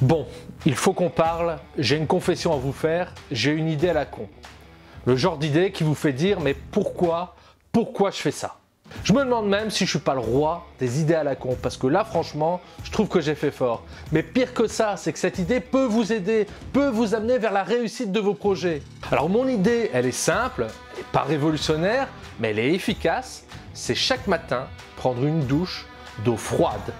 Bon, il faut qu'on parle, j'ai une confession à vous faire, j'ai une idée à la con. Le genre d'idée qui vous fait dire mais pourquoi je fais ça? Je me demande même si je suis pas le roi des idées à la con, parce que là franchement, je trouve que j'ai fait fort. Mais pire que ça, c'est que cette idée peut vous aider, peut vous amener vers la réussite de vos projets. Alors mon idée, elle est simple, elle n'est pas révolutionnaire, mais elle est efficace. C'est chaque matin prendre une douche d'eau froide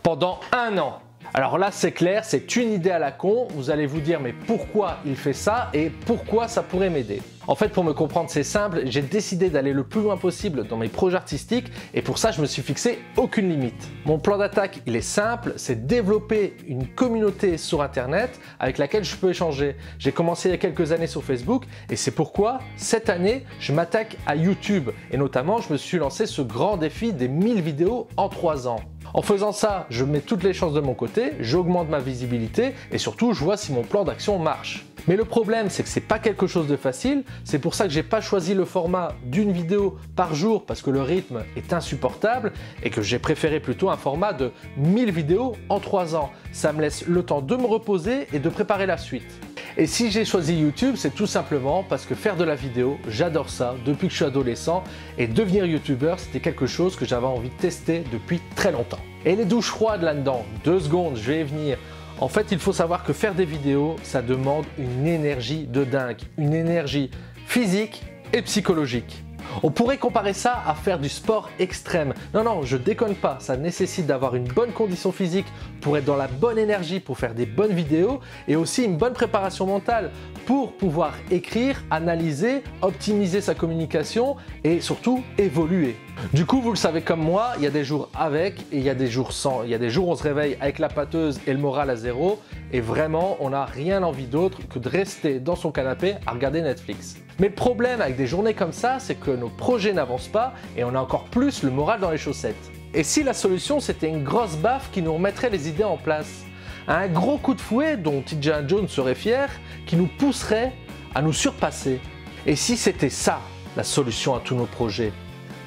pendant 1 an. Alors là c'est clair, c'est une idée à la con, vous allez vous dire mais pourquoi il fait ça et pourquoi ça pourrait m'aider? En fait pour me comprendre c'est simple, j'ai décidé d'aller le plus loin possible dans mes projets artistiques et pour ça je me suis fixé aucune limite. Mon plan d'attaque il est simple, c'est développer une communauté sur internet avec laquelle je peux échanger. J'ai commencé il y a quelques années sur Facebook et c'est pourquoi cette année je m'attaque à YouTube et notamment je me suis lancé ce grand défi des 1000 vidéos en 3 ans. En faisant ça, je mets toutes les chances de mon côté, j'augmente ma visibilité et surtout je vois si mon plan d'action marche. Mais le problème c'est que c'est pas quelque chose de facile, c'est pour ça que j'ai pas choisi le format d'une vidéo par jour parce que le rythme est insupportable et que j'ai préféré plutôt un format de 1000 vidéos en 3 ans. Ça me laisse le temps de me reposer et de préparer la suite. Et si j'ai choisi YouTube, c'est tout simplement parce que faire de la vidéo, j'adore ça depuis que je suis adolescent et devenir youtubeur, c'était quelque chose que j'avais envie de tester depuis très longtemps. Et les douches froides là-dedans, 2 secondes, je vais y venir. En fait, il faut savoir que faire des vidéos, ça demande une énergie de dingue, une énergie physique et psychologique. On pourrait comparer ça à faire du sport extrême. Non, je déconne pas, ça nécessite d'avoir une bonne condition physique pour être dans la bonne énergie pour faire des bonnes vidéos et aussi une bonne préparation mentale pour pouvoir écrire, analyser, optimiser sa communication et surtout évoluer. Du coup, vous le savez comme moi, il y a des jours avec et il y a des jours sans. Il y a des jours où on se réveille avec la pâteuse et le moral à zéro et vraiment, on n'a rien envie d'autre que de rester dans son canapé à regarder Netflix. Mais le problème avec des journées comme ça, c'est que nos projets n'avancent pas et on a encore plus le moral dans les chaussettes. Et si la solution, c'était une grosse baffe qui nous remettrait les idées en place? Un gros coup de fouet dont Indiana Jones serait fier, qui nous pousserait à nous surpasser? Et si c'était ça, la solution à tous nos projets?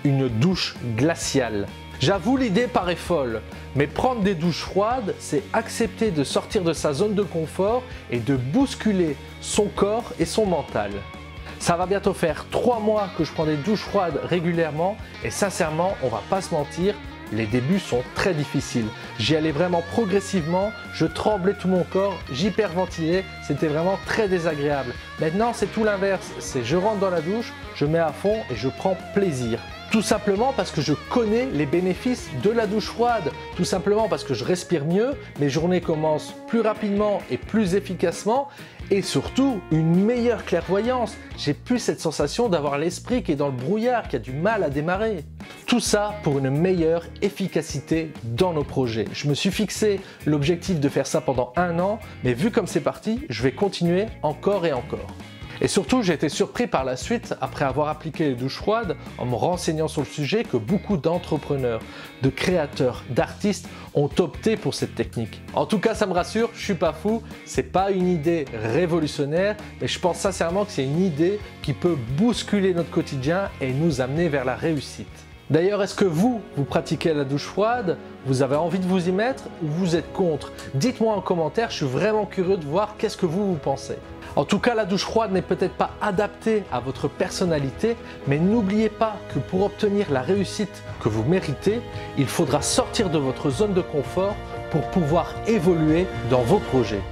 Une douche glaciale. J'avoue, l'idée paraît folle, mais prendre des douches froides, c'est accepter de sortir de sa zone de confort et de bousculer son corps et son mental. Ça va bientôt faire 3 mois que je prends des douches froides régulièrement et sincèrement, on va pas se mentir, les débuts sont très difficiles. J'y allais vraiment progressivement, je tremblais tout mon corps, j'hyperventilais, c'était vraiment très désagréable. Maintenant, c'est tout l'inverse, c'est je rentre dans la douche, je mets à fond et je prends plaisir. Tout simplement parce que je connais les bénéfices de la douche froide. Tout simplement parce que je respire mieux, mes journées commencent plus rapidement et plus efficacement et surtout une meilleure clairvoyance. J'ai plus cette sensation d'avoir l'esprit qui est dans le brouillard, qui a du mal à démarrer. Tout ça pour une meilleure efficacité dans nos projets. Je me suis fixé l'objectif de faire ça pendant 1 an, mais vu comme c'est parti, je vais continuer encore et encore. Et surtout, j'ai été surpris par la suite, après avoir appliqué les douches froides, en me renseignant sur le sujet, que beaucoup d'entrepreneurs, de créateurs, d'artistes ont opté pour cette technique. En tout cas, ça me rassure, je suis pas fou, c'est pas une idée révolutionnaire, mais je pense sincèrement que c'est une idée qui peut bousculer notre quotidien et nous amener vers la réussite. D'ailleurs, est-ce que vous pratiquez la douche froide? Vous avez envie de vous y mettre ou vous êtes contre? Dites-moi en commentaire, je suis vraiment curieux de voir qu'est-ce que vous pensez. En tout cas, la douche froide n'est peut-être pas adaptée à votre personnalité, mais n'oubliez pas que pour obtenir la réussite que vous méritez, il faudra sortir de votre zone de confort pour pouvoir évoluer dans vos projets.